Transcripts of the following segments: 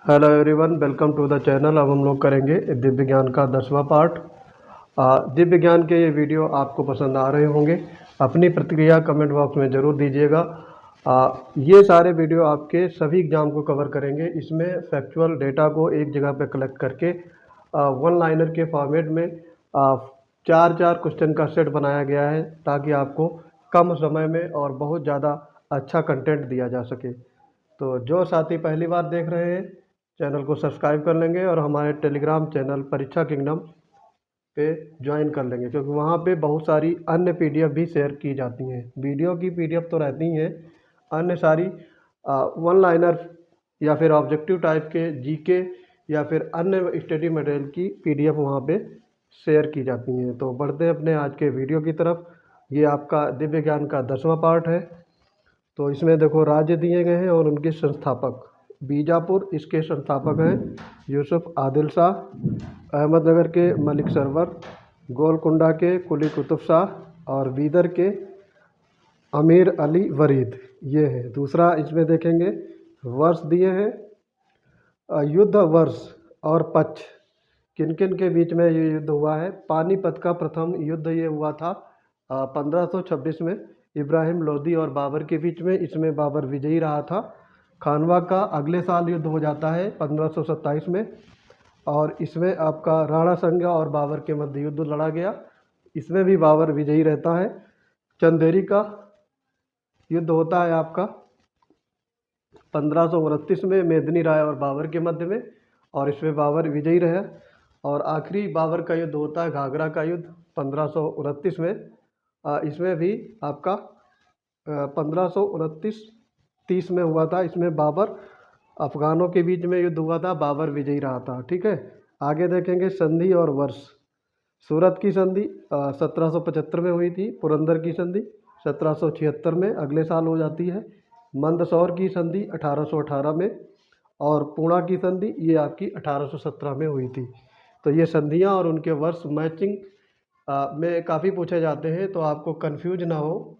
Hello everyone, welcome to the channel. अब हम लोग करेंगे दिव्य ज्ञान का 10वां पार्ट। दिव्य ज्ञान के ये वीडियो आपको पसंद आ रहे होंगे। अपनी प्रतिक्रिया कमेंट बॉक्स में ज़रूर दीजिएगा। ये सारे वीडियो आपके सभी एग्जाम को कवर करेंगे। इसमें फैक्चुअल डेटा को एक जगह पे कलेक्ट करके वन लाइनर के फॉर्मेट में चार चार क्वेश्चन का सेट बनाया गया है, ताकि आपको कम समय में और बहुत ज़्यादा अच्छा कंटेंट दिया जा सके। तो जो साथी पहली बार देख रहे हैं, चैनल को सब्सक्राइब कर लेंगे और हमारे टेलीग्राम चैनल परीक्षा किंगडम पे ज्वाइन कर लेंगे, क्योंकि वहाँ पे बहुत सारी अन्य पीडीएफ भी शेयर की जाती हैं। वीडियो की पीडीएफ तो रहती ही हैं, अन्य सारी वन लाइनर या फिर ऑब्जेक्टिव टाइप के जीके या फिर अन्य स्टडी मटेरियल की पीडीएफ वहाँ पे शेयर की जाती हैं। तो बढ़ते हैं अपने आज के वीडियो की तरफ। ये आपका दिव्य ज्ञान का 10वां पार्ट है। तो इसमें देखो राज्य दिए गए हैं और उनके संस्थापक। बीजापुर इसके संस्थापक हैं यूसुफ आदिल शाह, अहमदनगर के मलिक सरवर, गोलकुंडा के कुली कुतुब शाह और बीदर के अमीर अली वरीद। ये है। दूसरा इसमें देखेंगे वर्ष दिए हैं, युद्ध वर्ष और पक्ष किन किन के बीच में ये युद्ध हुआ है। पानीपत का प्रथम युद्ध ये हुआ था 1526 में इब्राहिम लोदी और बाबर के बीच में। इसमें बाबर विजयी रहा था। खानवा का अगले साल युद्ध हो जाता है 1527 में, और इसमें आपका राणा संगा और बाबर के मध्य युद्ध लड़ा गया। इसमें भी बाबर विजयी रहता है। चंदेरी का युद्ध होता है आपका 1529 में मेदिनी राय और बाबर के मध्य में, और इसमें बाबर विजयी रहे। और आखिरी बाबर का युद्ध होता है घाघरा का युद्ध 1529 में। इसमें भी आपका 1529-30 में हुआ था। इसमें बाबर अफगानों के बीच में युद्ध हुआ था, बाबर विजयी रहा था। ठीक है। आगे देखेंगे संधि और वर्ष। सूरत की संधि 1775 में हुई थी। पुरंदर की संधि 1776 में अगले साल हो जाती है। मंदसौर की संधि 1818 में, और पूना की संधि ये आपकी 1817 में हुई थी। तो ये संधियाँ और उनके वर्ष मैचिंग में काफ़ी पूछे जाते हैं, तो आपको कंफ्यूज ना हो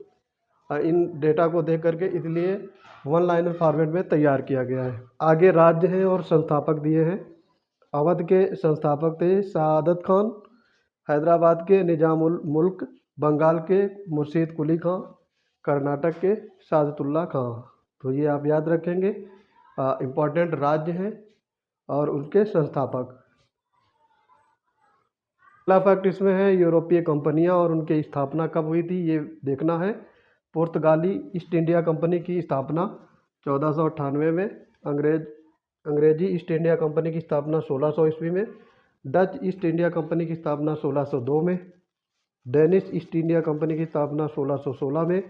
इन डेटा को देख करके, इसलिए वन लाइनर फॉर्मेट में तैयार किया गया है। आगे राज्य हैं और संस्थापक दिए हैं। अवध के संस्थापक थे सादत खान, हैदराबाद के निजामुल मुल्क, बंगाल के मुर्शीद कुली खां, कर्नाटक के सादतुल्ला खां। तो ये आप याद रखेंगे, इम्पोर्टेंट राज्य हैं और उनके संस्थापक। पहला फैक्ट इसमें है यूरोपीय कंपनियां और उनकी स्थापना कब हुई थी, ये देखना है। पुर्तगाली ईस्ट इंडिया कंपनी की स्थापना 1498 में। अंग्रेजी ईस्ट इंडिया कंपनी की स्थापना 1600 ईस्वी में। डच ईस्ट इंडिया कंपनी की स्थापना 1602 में। डेनिश ईस्ट इंडिया कंपनी की स्थापना 1616 में।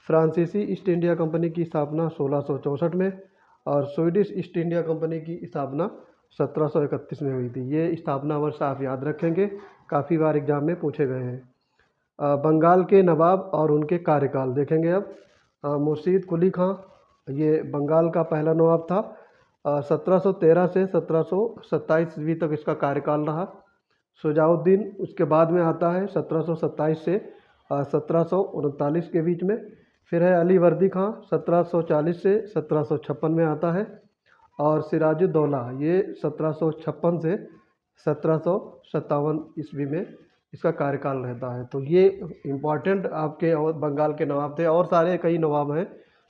फ्रांसीसी ईस्ट इंडिया कंपनी की स्थापना 1664 में, और स्वीडिश ईस्ट इंडिया कंपनी की स्थापना 1731 में हुई थी। ये स्थापना वर्ष आप याद रखेंगे, काफ़ी बार एग्जाम में पूछे गए हैं। बंगाल के नवाब और उनके कार्यकाल देखेंगे अब। मुर्शीद कुली खां ये बंगाल का पहला नवाब था। 1713 से 1727 ईस्वी तक इसका कार्यकाल रहा। शुजाउद्दीन उसके बाद में आता है 1727 से 1739 के बीच में। फिर है अली वर्दी खां 1740 से 1756 में आता है। और सिराजुद्दौला ये 1756 से 1757 ईस्वी में इसका कार्यकाल रहता है। तो ये इम्पॉर्टेंट आपके और बंगाल के नवाब थे। और सारे कई नवाब हैं,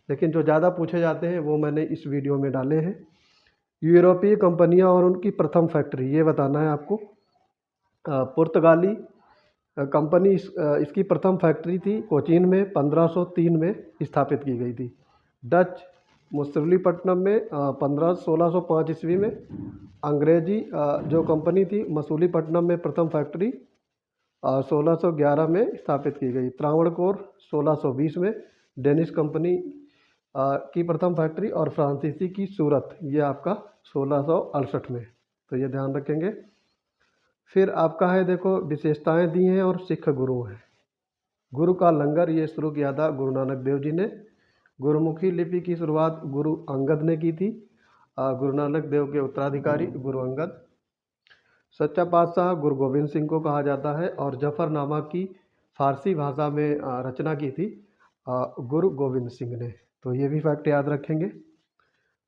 लेकिन जो ज़्यादा पूछे जाते हैं वो मैंने इस वीडियो में डाले हैं। यूरोपीय कंपनियां और उनकी प्रथम फैक्ट्री ये बताना है आपको। पुर्तगाली कंपनी इसकी प्रथम फैक्ट्री थी कोचीन में 1503 में स्थापित की गई थी। डच मसूलीपट्टनम में 1605 ईस्वी में। अंग्रेजी जो कंपनी थी मसूलीपट्टनम में प्रथम फैक्ट्री 1611 में स्थापित की गई। त्रावणकोर 1620 में। डेनिश कंपनी की प्रथम फैक्ट्री, और फ्रांसीसी की सूरत ये आपका 1668 में। तो ये ध्यान रखेंगे। फिर आपका है देखो विशेषताएं दी हैं और सिख गुरु हैं। गुरु का लंगर ये शुरू किया था गुरु नानक देव जी ने। गुरुमुखी लिपि की शुरुआत गुरु अंगद ने की थी। गुरु नानक देव के उत्तराधिकारी गुरु अंगद। सच्चा पातशाह गुरु गोविंद सिंह को कहा जाता है, और जफरनामा की फारसी भाषा में रचना की थी गुरु गोविंद सिंह ने। तो ये भी फैक्ट याद रखेंगे।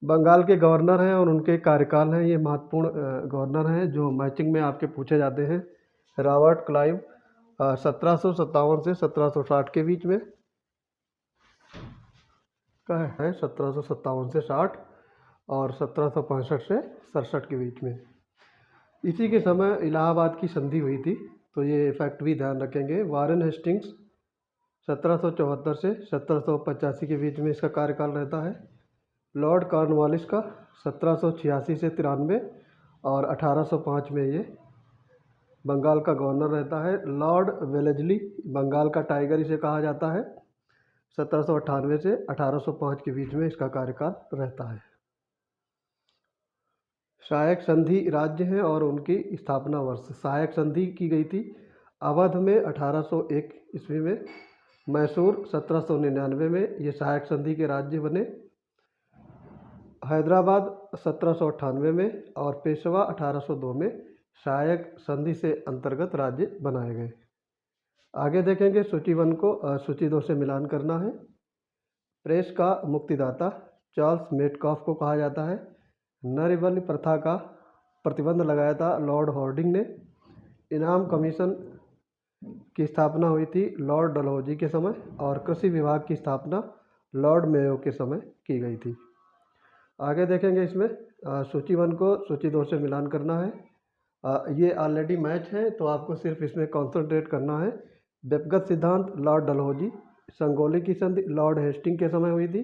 बंगाल के गवर्नर हैं और उनके कार्यकाल हैं, ये महत्वपूर्ण गवर्नर हैं जो मैचिंग में आपके पूछे जाते हैं। रॉबर्ट क्लाइव 1757 से 1760 के बीच में का है, 1757 से 60 और 1765 से 67 के बीच में। इसी के समय इलाहाबाद की संधि हुई थी, तो ये फैक्ट भी ध्यान रखेंगे। वारेन हेस्टिंग्स 1774 से 1785 के बीच में इसका कार्यकाल रहता है। लॉर्ड कॉर्नवालिस का 1786 से 93 और 1805 में ये बंगाल का गवर्नर रहता है। लॉर्ड वेलेस्ली बंगाल का टाइगर इसे कहा जाता है, 1798 से 1805 के बीच में इसका कार्यकाल रहता है। सहायक संधि राज्य हैं और उनकी स्थापना वर्ष। सहायक संधि की गई थी अवध में 1801 ईस्वी में, मैसूर 1799 में ये सहायक संधि के राज्य बने, हैदराबाद 1798 में और पेशवा 1802 में सहायक संधि से अंतर्गत राज्य बनाए गए। आगे देखेंगे सूची 1 को सूची 2 से मिलान करना है। प्रेस का मुक्तिदाता चार्ल्स मेटकॉफ को कहा जाता है। नरबली प्रथा का प्रतिबंध लगाया था लॉर्ड हॉर्डिंग ने। इनाम कमीशन की स्थापना हुई थी लॉर्ड डलहौजी के समय और कृषि विभाग की स्थापना लॉर्ड मेयो के समय की गई थी। आगे देखेंगे इसमें सूची 1 को सूची 2 से मिलान करना है। ये ऑलरेडी मैच है तो आपको सिर्फ इसमें कॉन्सेंट्रेट करना है। व्यक्तिगत सिद्धांत लॉर्ड डलहौजी, संगोली की संधि लॉर्ड हेस्टिंग के समय हुई थी,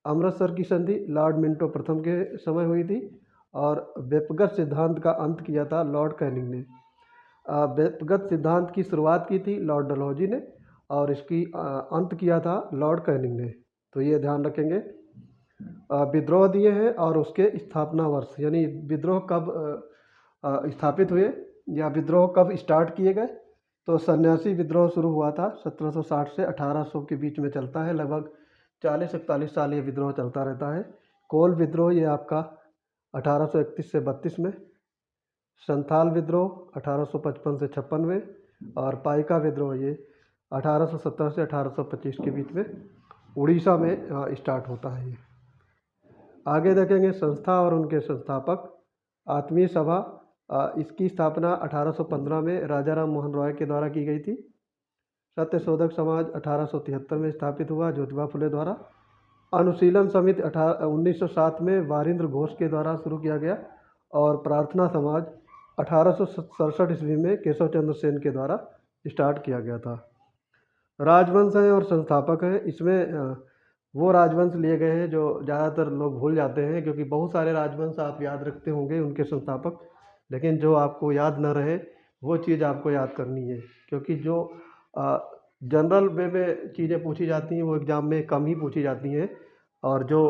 अमृतसर की संधि लॉर्ड मिंटो प्रथम के समय हुई थी और व्यक्तिगत सिद्धांत का अंत किया था लॉर्ड कैनिंग ने। व्यक्तिगत सिद्धांत की शुरुआत की थी लॉर्ड डलहौजी ने और इसकी अंत किया था लॉर्ड कैनिंग ने, तो ये ध्यान रखेंगे। विद्रोह दिए हैं और उसके स्थापना वर्ष, यानी विद्रोह कब स्थापित हुए या विद्रोह कब स्टार्ट किए गए। तो सन्यासी विद्रोह शुरू हुआ था 1760 से 1800 के बीच में चलता है, लगभग 40-41 साल ये विद्रोह चलता रहता है। कोल विद्रोह ये आपका 1831 से 32 में, संथाल विद्रोह 1855 से 56 में और पाइका विद्रोह ये 1817 से 1825 के बीच में उड़ीसा में स्टार्ट होता है। ये आगे देखेंगे संस्था और उनके संस्थापक। आत्मीय सभा इसकी स्थापना 1815 में राजा राम मोहन रॉय के द्वारा की गई थी। सत्य शोधक समाज 1873 में स्थापित हुआ ज्योतिबा फुले द्वारा। अनुशीलन समिति 1907 में वारिंद्र घोष के द्वारा शुरू किया गया और प्रार्थना समाज 1867 ईस्वी में केशव चंद्र सेन के द्वारा स्टार्ट किया गया था। राजवंश हैं और संस्थापक हैं, इसमें वो राजवंश लिए गए हैं जो ज़्यादातर लोग भूल जाते हैं, क्योंकि बहुत सारे राजवंश आप याद रखते होंगे उनके संस्थापक, लेकिन जो आपको याद न रहे वो चीज़ आपको याद करनी है, क्योंकि जो जनरल वे में चीज़ें पूछी जाती हैं वो एग्ज़ाम में कम ही पूछी जाती हैं और जो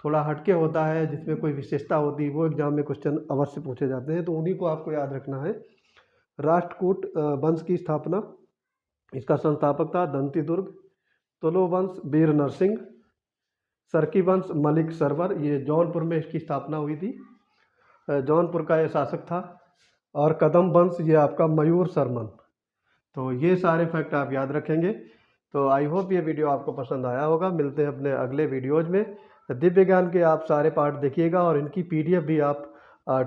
थोड़ा हटके होता है जिसमें कोई विशेषता होती है वो एग्ज़ाम में क्वेश्चन अवश्य पूछे जाते हैं, तो उन्हीं को आपको याद रखना है। राष्ट्रकूट वंश की स्थापना, इसका संस्थापक था दंती दुर्ग। तुलु वंश वीर नरसिंह। सरकी वंश मलिक सरवर, ये जौनपुर में इसकी स्थापना हुई थी, जौनपुर का ये शासक था। और कदम वंश ये आपका मयूर शर्मन। तो ये सारे फैक्ट आप याद रखेंगे। तो आई होप ये वीडियो आपको पसंद आया होगा। मिलते हैं अपने अगले वीडियोज़ में। दिव्य ज्ञान के आप सारे पार्ट देखिएगा और इनकी PDF भी आप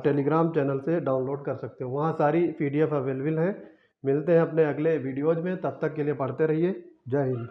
टेलीग्राम चैनल से डाउनलोड कर सकते हो, वहाँ सारी PDF अवेलेबल है। मिलते हैं अपने अगले वीडियोज़ में, तब तक के लिए पढ़ते रहिए। जय हिंद।